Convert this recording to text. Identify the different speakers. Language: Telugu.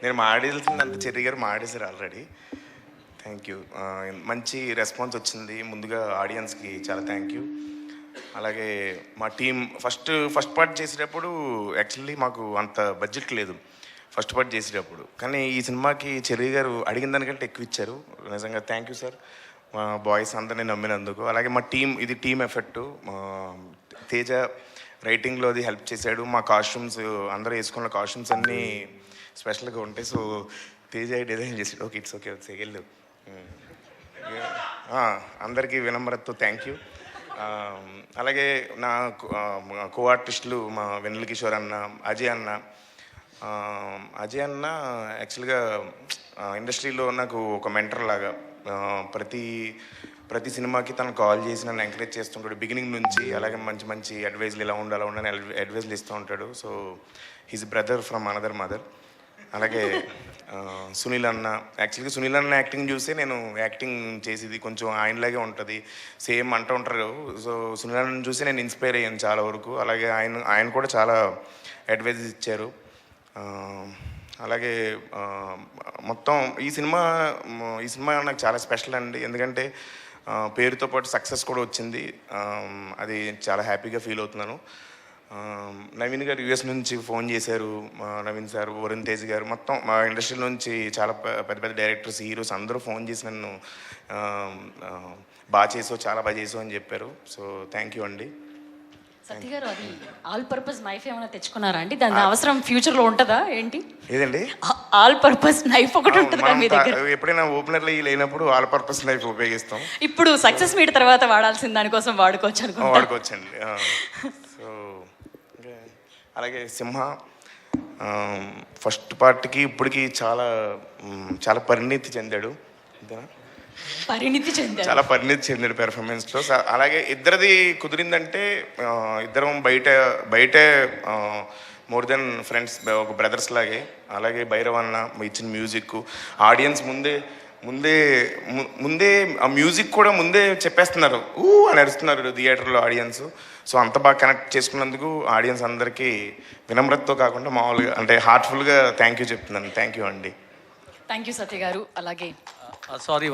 Speaker 1: నేను మాడేసిందంత చెర్రీ గారు మాడేశారు ఆల్రెడీ. Thank you. మంచి రెస్పాన్స్ వచ్చింది. ముందుగా ఆడియన్స్కి చాలా థ్యాంక్ యూ. అలాగే మా టీం ఫస్ట్ పార్ట్ చేసేటప్పుడు యాక్చువల్లీ మాకు అంత బడ్జెట్ లేదు ఫస్ట్ పార్ట్ చేసేటప్పుడు, కానీ ఈ సినిమాకి చెర్రీ గారు అడిగిన దానికంటే ఎక్కువ ఇచ్చారు. నిజంగా థ్యాంక్ యూ సార్, మా బాయ్స్ అందరినీ నమ్మినందుకు. అలాగే మా టీం, ఇది టీం ఎఫెక్ట్. తేజ రైటింగ్లో అది హెల్ప్ చేశాడు. మా కాస్ట్యూమ్స్, అందరూ వేసుకున్న కాస్ట్యూమ్స్ అన్నీ స్పెషల్గా ఉంటాయి. సో తేజ డిజైన్ చేసాడు. ఓకే, ఇట్స్ ఓకే, వెళ్ళు. అందరికీ వినమ్రతతో థ్యాంక్ యూ. అలాగే నా కో ఆర్టిస్టులు మా వెన్నెల కిషోర్ అన్న, అజయ్ అన్న. యాక్చువల్గా ఇండస్ట్రీలో నాకు ఒక మెంటర్ లాగా. ప్రతి సినిమాకి తను కాల్ చేసి నన్ను ఎంకరేజ్ చేస్తుంటాడు బిగినింగ్ నుంచి. అలాగే మంచి మంచి అడ్వైజ్లు ఇలా ఉండాలి అడ్వైజ్లు ఇస్తూ ఉంటాడు. So he's brother from another mother. అలాగే సునీల్ అన్న, యాక్చువల్గా సునీల్ అన్న యాక్టింగ్ చూస్తే నేను యాక్టింగ్ చేసేది కొంచెం ఆయనలాగే ఉంటుంది, సేమ్ అంటూ ఉంటారు. సో సునీల్ అన్న చూసి నేను ఇన్స్పైర్ అయ్యాను చాలా వరకు. అలాగే ఆయన కూడా చాలా అడ్వైజెస్ ఇచ్చారు. అలాగే మొత్తం ఈ సినిమా నాకు చాలా స్పెషల్ అండి. ఎందుకంటే పేరుతో పాటు సక్సెస్ కూడా వచ్చింది. అది చాలా హ్యాపీగా ఫీల్ అవుతున్నాను. నవీన్ గారు యూఎస్ నుంచి ఫోన్ చేశారు. నవీన్ సార్, వరుణ్ తేజ్ గారు, మొత్తం మా ఇండస్ట్రీ నుంచి చాలా పెద్ద పెద్ద డైరెక్టర్స్, హీరోస్ అందరూ ఫోన్ చేసి నన్ను చాలా బాగా చేసావు అని చెప్పారు. సో థ్యాంక్ యూ అండి.
Speaker 2: సత్య గారు, అది ఆల్ పర్పస్ నైఫ్ ఏమైనా తెచ్చుకున్నారా అండి? దాని అవసరం ఫ్యూచర్ లో ఉంటుందా ఏంటి?
Speaker 1: ఏదండి?
Speaker 2: ఆల్ పర్పస్ నైఫ్ ఒకటి ఉంటుందా మీ దగ్గర?
Speaker 1: ఎప్పుడైనా ఓపెనర్లు లేనప్పుడు ఆల్ పర్పస్ నైఫ్ ఉపయోగిస్తాం.
Speaker 2: ఇప్పుడు సక్సెస్ మీట్ తర్వాత వాడాల్సిన దానికోసం
Speaker 1: వాడుకోవచ్చండి. సో అలాగే సింహ ఫస్ట్ పార్ట్కి ఇప్పటికి చాలా పరిణితి చెందాడు. చాలా పరిణితి చెందాడు పెర్ఫార్మెన్స్లో. అలాగే ఇద్దరిది కుదిరిందంటే ఇద్దరం బయటే మోర్ దెన్ ఫ్రెండ్స్, ఒక బ్రదర్స్ లాగే. అలాగే భైరవ్ అన్న ఇచ్చిన మ్యూజిక్, ఆడియన్స్ ముందే ఆ మ్యూజిక్ కూడా ముందే చెప్పేస్తున్నారు, అని అరుస్తున్నారు థియేటర్లో ఆడియన్స్. సో అంత బాగా కనెక్ట్ చేసుకున్నందుకు ఆడియన్స్ అందరికీ వినమ్రతతో కాకుండా మామూలుగా అంటే హార్ట్ఫుల్గా థ్యాంక్ యూ చెప్తున్నాను. థ్యాంక్ యూ అండి.
Speaker 2: థ్యాంక్ యూ సత్య గారు. అలాగే
Speaker 3: సారీ,